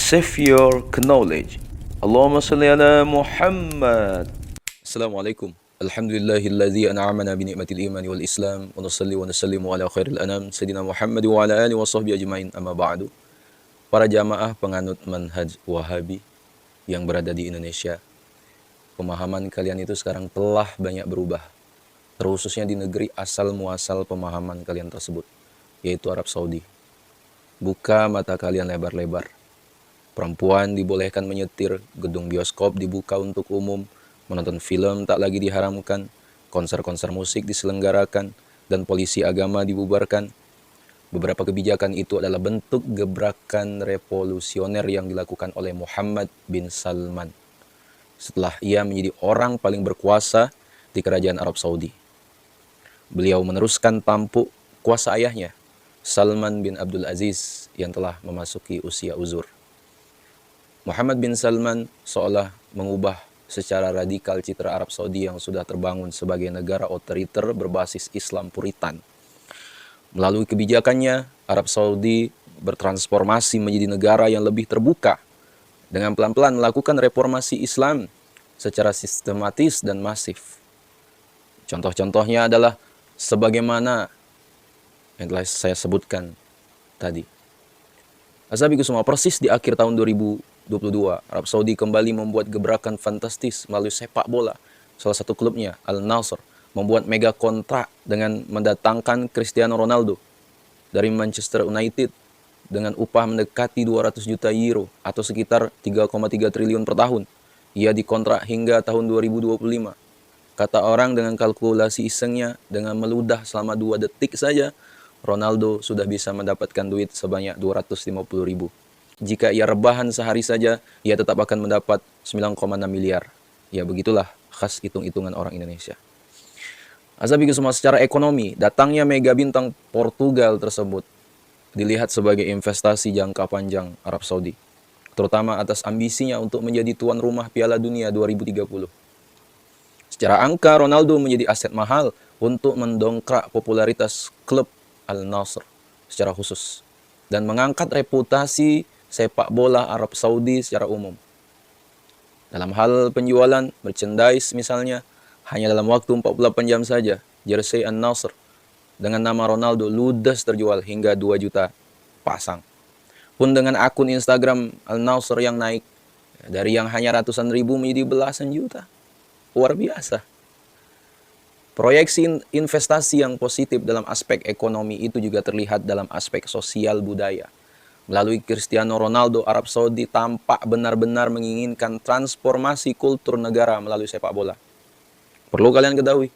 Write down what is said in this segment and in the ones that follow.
Save your knowledge. Allahumma salli ala Muhammad. Assalamualaikum. Alhamdulillahilladzi an'amana bi ni'matil iman wal islam wa nusalli wa nusallimu ala khairil anam sayyidina Muhammad wa ala alihi wa sahbihi ajmain, amma ba'du. Para jamaah penganut manhaj Wahabi yang berada di Indonesia, pemahaman kalian itu sekarang telah banyak berubah, terkhususnya di negeri asal muasal pemahaman kalian tersebut, yaitu Arab Saudi. Buka mata kalian lebar-lebar. Perempuan dibolehkan menyetir, gedung bioskop dibuka untuk umum, menonton film tak lagi diharamkan, konser-konser musik diselenggarakan, dan polisi agama dibubarkan. Beberapa kebijakan itu adalah bentuk gebrakan revolusioner yang dilakukan oleh Muhammad bin Salman setelah ia menjadi orang paling berkuasa di kerajaan Arab Saudi. Beliau meneruskan tampuk kuasa ayahnya, Salman bin Abdul Aziz, yang telah memasuki usia uzur. Muhammad bin Salman seolah mengubah secara radikal citra Arab Saudi yang sudah terbangun sebagai negara otoriter berbasis Islam Puritan. Melalui kebijakannya, Arab Saudi bertransformasi menjadi negara yang lebih terbuka, dengan pelan-pelan melakukan reformasi Islam secara sistematis dan masif. Contoh-contohnya adalah sebagaimana yang telah saya sebutkan tadi. Ashabiku semua, persis di akhir tahun 2022, Arab Saudi kembali membuat gebrakan fantastis melalui sepak bola. Salah satu klubnya, Al-Nassr, membuat mega kontrak dengan mendatangkan Cristiano Ronaldo dari Manchester United dengan upah mendekati 200 juta euro atau sekitar 3,3 triliun per tahun. Ia dikontrak hingga tahun 2025. Kata orang dengan kalkulasi isengnya, dengan meludah selama 2 detik saja, Ronaldo sudah bisa mendapatkan duit sebanyak 250 ribu. Jika ia rebahan sehari saja, ia tetap akan mendapat 9,6 miliar. Ya begitulah khas hitung-hitungan orang Indonesia. Ashabiku semua, secara ekonomi, datangnya mega bintang Portugal tersebut dilihat sebagai investasi jangka panjang Arab Saudi, terutama atas ambisinya untuk menjadi tuan rumah Piala Dunia 2030. Secara angka, Ronaldo menjadi aset mahal untuk mendongkrak popularitas klub Al-Nassr secara khusus dan mengangkat reputasi sepak bola Arab Saudi secara umum. Dalam hal penjualan merchandise misalnya, hanya dalam waktu 48 jam saja, jersey Al-Nassr dengan nama Ronaldo ludes terjual hingga 2 juta pasang. Pun dengan akun Instagram Al-Nassr yang naik dari yang hanya ratusan ribu menjadi belasan juta. Luar biasa. Proyeksi investasi yang positif dalam aspek ekonomi itu juga terlihat dalam aspek sosial budaya. Melalui Cristiano Ronaldo, Arab Saudi tampak benar-benar menginginkan transformasi kultur negara melalui sepak bola. Perlu kalian ketahui,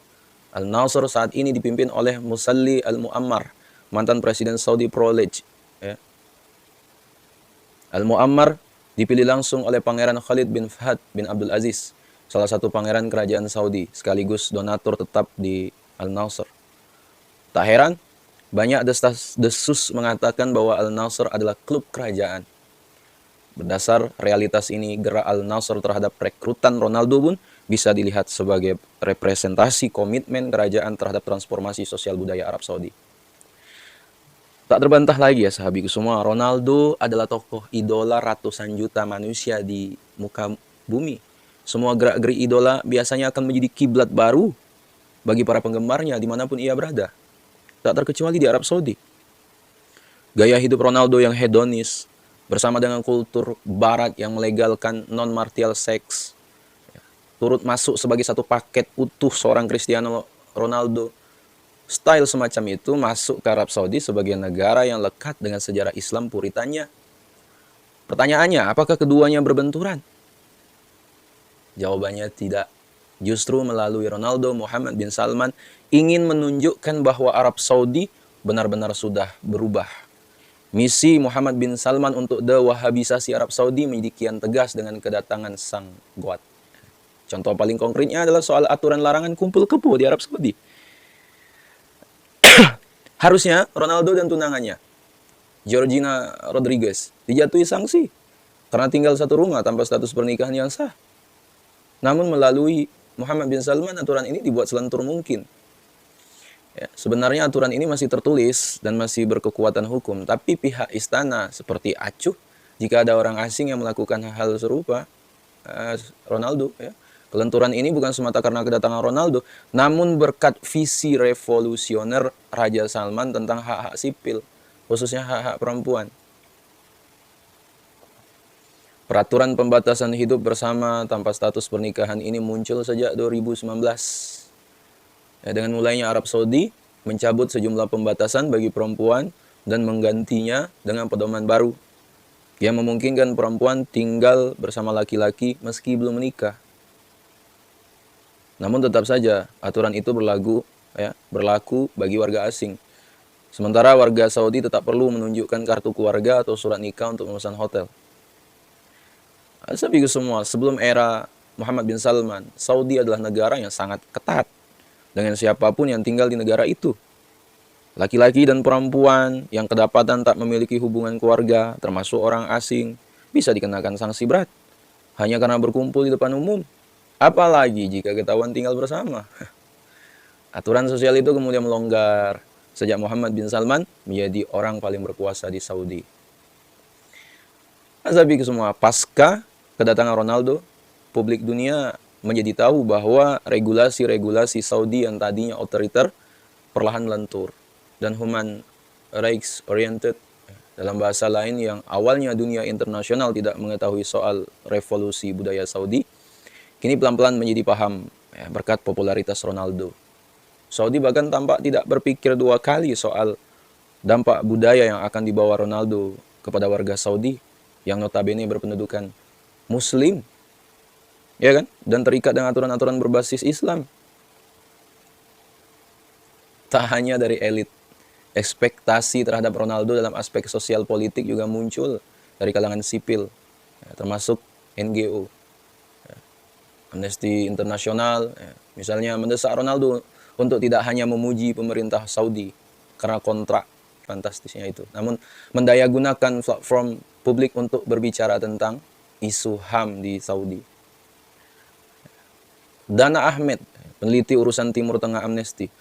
Al-Nassr saat ini dipimpin oleh Musalli Al-Mu'ammar, mantan Presiden Saudi Pro League. Al-Mu'ammar dipilih langsung oleh Pangeran Khalid bin Fahad bin Abdul Aziz, salah satu pangeran kerajaan Saudi, sekaligus donatur tetap di Al-Nassr. Tak heran, banyak desas-desus mengatakan bahwa Al-Nassr adalah klub kerajaan. Berdasar realitas ini, gerak Al-Nassr terhadap rekrutan Ronaldo pun bisa dilihat sebagai representasi komitmen kerajaan terhadap transformasi sosial budaya Arab Saudi. Tak terbantah lagi ya sahabiku semua, Ronaldo adalah tokoh idola ratusan juta manusia di muka bumi. Semua gerak-gerik idola biasanya akan menjadi kiblat baru bagi para penggemarnya dimanapun ia berada. Tak terkecuali di Arab Saudi. Gaya hidup Ronaldo yang hedonis bersama dengan kultur barat yang melegalkan non-martial sex turut masuk sebagai satu paket utuh seorang Cristiano Ronaldo. Style semacam itu masuk ke Arab Saudi sebagai negara yang lekat dengan sejarah Islam Puritannya. Pertanyaannya, apakah keduanya berbenturan? Jawabannya tidak. Justru melalui Ronaldo, Muhammad bin Salman ingin menunjukkan bahwa Arab Saudi benar-benar sudah berubah. Misi Muhammad bin Salman untuk dewahabisasi Arab Saudi menjadi kian tegas dengan kedatangan sang God. Contoh paling konkretnya adalah soal aturan larangan kumpul kebo di Arab Saudi. Harusnya Ronaldo dan tunangannya, Georgina Rodriguez, dijatuhi sanksi karena tinggal satu rumah tanpa status pernikahan yang sah. Namun melalui Muhammad bin Salman, aturan ini dibuat selentur mungkin. Ya, sebenarnya aturan ini masih tertulis dan masih berkekuatan hukum, tapi pihak istana seperti acuh jika ada orang asing yang melakukan hal serupa Ronaldo, ya. Kelenturan ini bukan semata karena kedatangan Ronaldo, namun berkat visi revolusioner Raja Salman tentang hak-hak sipil, khususnya hak-hak perempuan. Peraturan pembatasan hidup bersama tanpa status pernikahan ini muncul sejak 2019. Ya, dengan mulainya Arab Saudi mencabut sejumlah pembatasan bagi perempuan dan menggantinya dengan pedoman baru yang memungkinkan perempuan tinggal bersama laki-laki meski belum menikah. Namun tetap saja aturan itu berlaku bagi warga asing. Sementara warga Saudi tetap perlu menunjukkan kartu keluarga atau surat nikah untuk memesan hotel. Sabi ko semua, sebelum era Muhammad bin Salman, Saudi adalah negara yang sangat ketat dengan siapapun yang tinggal di negara itu. Laki-laki dan perempuan yang kedapatan tak memiliki hubungan keluarga, termasuk orang asing, bisa dikenakan sanksi berat hanya karena berkumpul di depan umum. Apalagi jika ketahuan tinggal bersama. Aturan sosial itu kemudian melonggar sejak Muhammad bin Salman menjadi orang paling berkuasa di Saudi. Azabi semua, pasca kedatangan Ronaldo, publik dunia menjadi tahu bahwa regulasi-regulasi Saudi yang tadinya otoriter perlahan lentur dan human rights oriented, dalam bahasa lain yang awalnya dunia internasional tidak mengetahui soal revolusi budaya Saudi, kini pelan-pelan menjadi paham berkat popularitas Ronaldo. Saudi bahkan tampak tidak berpikir dua kali soal dampak budaya yang akan dibawa Ronaldo kepada warga Saudi yang notabene berpendudukan Muslim, ya kan, dan terikat dengan aturan-aturan berbasis Islam. Tak hanya dari elit, ekspektasi terhadap Ronaldo dalam aspek sosial politik juga muncul dari kalangan sipil, termasuk NGO. Amnesty International, misalnya mendesak Ronaldo untuk tidak hanya memuji pemerintah Saudi karena kontrak fantastisnya itu, namun mendayagunakan platform publik untuk berbicara tentang isu HAM di Saudi. Dana Ahmed, peneliti urusan Timur Tengah Amnesty,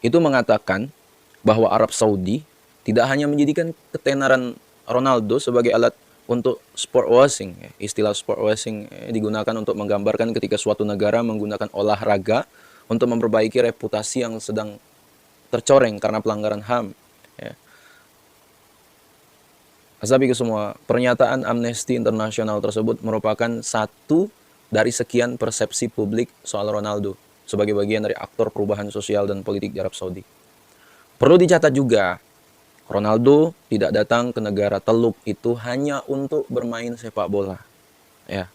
itu mengatakan bahwa Arab Saudi tidak hanya menjadikan ketenaran Ronaldo sebagai alat untuk sport washing. Istilah sport washing digunakan untuk menggambarkan ketika suatu negara menggunakan olahraga untuk memperbaiki reputasi yang sedang tercoreng karena pelanggaran HAM. Asabi ke semua, pernyataan Amnesty International tersebut merupakan satu dari sekian persepsi publik soal Ronaldo sebagai bagian dari aktor perubahan sosial dan politik di Arab Saudi. Perlu dicatat juga, Ronaldo tidak datang ke negara Teluk itu hanya untuk bermain sepak bola. Ya,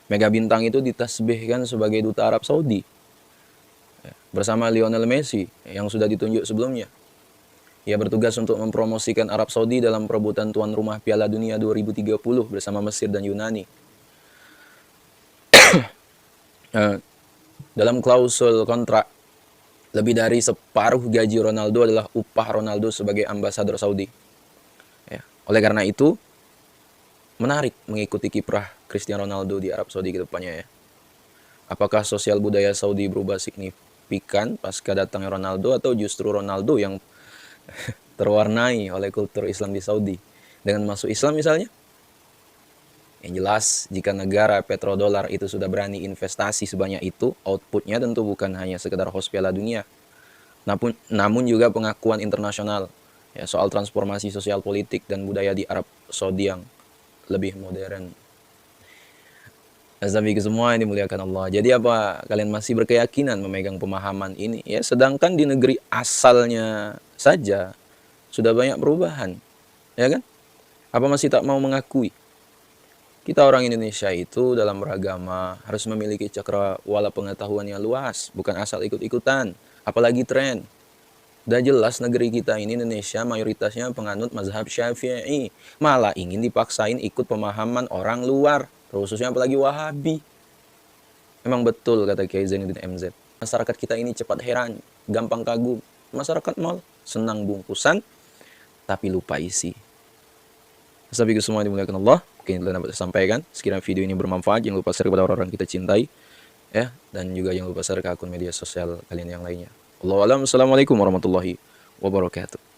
mega bintang itu ditasbihkan sebagai duta Arab Saudi bersama Lionel Messi yang sudah ditunjuk sebelumnya. Ia bertugas untuk mempromosikan Arab Saudi dalam perebutan tuan rumah Piala Dunia 2030 bersama Mesir dan Yunani. Dalam klausul kontrak, lebih dari separuh gaji Ronaldo adalah upah Ronaldo sebagai ambasador Saudi. Oleh karena itu, menarik mengikuti kiprah Cristiano Ronaldo di Arab Saudi ke depannya. Apakah sosial budaya Saudi berubah signifikan pasca datangnya Ronaldo, atau justru Ronaldo yang terwarnai oleh kultur Islam di Saudi dengan masuk Islam misalnya? Yang jelas, jika negara petrodolar itu sudah berani investasi sebanyak itu, outputnya tentu bukan hanya sekedar host Piala Dunia, namun juga pengakuan internasional soal transformasi sosial politik dan budaya di Arab Saudi yang lebih modern. Azabi ke semua yang dimuliakan Allah. Jadi apa kalian masih berkeyakinan memegang pemahaman ini? Ya, sedangkan di negeri asalnya saja sudah banyak perubahan, ya kan? Apa masih tak mau mengakui? Kita orang Indonesia itu dalam beragama harus memiliki cakrawala pengetahuan yang luas, bukan asal ikut-ikutan, apalagi tren. Udah jelas negeri kita ini Indonesia mayoritasnya penganut mazhab Syafi'i, malah ingin dipaksain ikut pemahaman orang luar, khususnya apalagi Wahabi. Memang betul kata Kiai Zainuddin MZ. Masyarakat kita ini cepat heran, gampang kagum. Masyarakat mal senang bungkusan, tapi lupa isi. Assalamualaikum semua dimuliakan Allah. Mungkin kalian dapat sampaikan. Sekiranya video ini bermanfaat, jangan lupa share kepada orang-orang kita cintai, ya, dan juga jangan lupa share ke akun media sosial kalian yang lainnya. Allahu a'lam. Assalamualaikum warahmatullahi wabarakatuh.